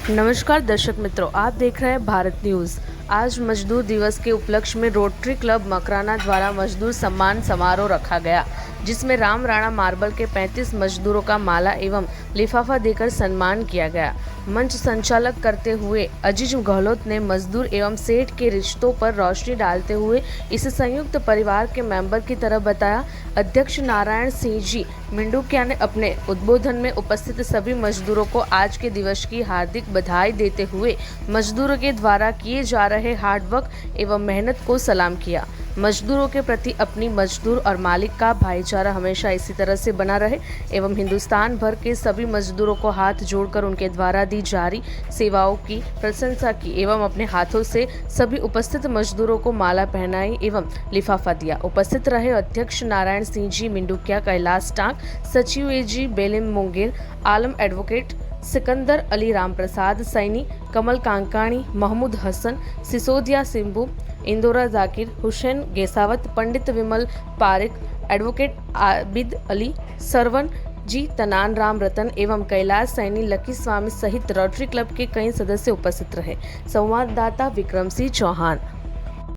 नमस्कार दर्शक मित्रों, आप देख रहे हैं भारत न्यूज़। आज मजदूर दिवस के उपलक्ष्य में रोटरी क्लब मकराना द्वारा मजदूर सम्मान समारोह रखा गया, जिसमें राम राणा मार्बल के 35 मजदूरों का माला एवं लिफाफा देकर सम्मान किया गया। मंच संचालक करते हुए अजीज गहलोत ने मजदूर एवं सेठ के रिश्तों पर रोशनी डालते हुए इसे संयुक्त परिवार के मेंबर की तरह बताया। अध्यक्ष नारायण सिंह जी मिंडुकिया ने अपने उद्बोधन में उपस्थित सभी मजदूरों को आज के दिवस की हार्दिक बधाई देते हुए मजदूरों के द्वारा किए जा रहे हार्डवर्क एवं मेहनत को सलाम किया। मजदूरों के प्रति अपनी मजदूर और मालिक का भाईचारा हमेशा इसी तरह से बना रहे एवं हिंदुस्तान भर के सभी मजदूरों को हाथ जोड़कर उनके द्वारा दी जा रही सेवाओं की प्रशंसा की एवं अपने हाथों से सभी उपस्थित मजदूरों को माला पहनाई एवं लिफाफा दिया। उपस्थित रहे अध्यक्ष नारायण सिंह जी मिंडुकिया, कैलाश टांक, सचिव एजी बेलिम मुंगेर, आलम एडवोकेट, सिकंदर अली, राम प्रसाद सैनी, कमल कांकाणी, महमूद हसन, सिसोदिया सिंबू, इंदोरा जाकिर, हुसैन गेसावत, पंडित विमल पारिक, एडवोकेट आबिद अली, सरवन जी, तनान राम रतन एवं कैलाश सैनी, लकी स्वामी सहित रोटरी क्लब के कई सदस्य उपस्थित रहे। संवाददाता विक्रम सिंह चौहान।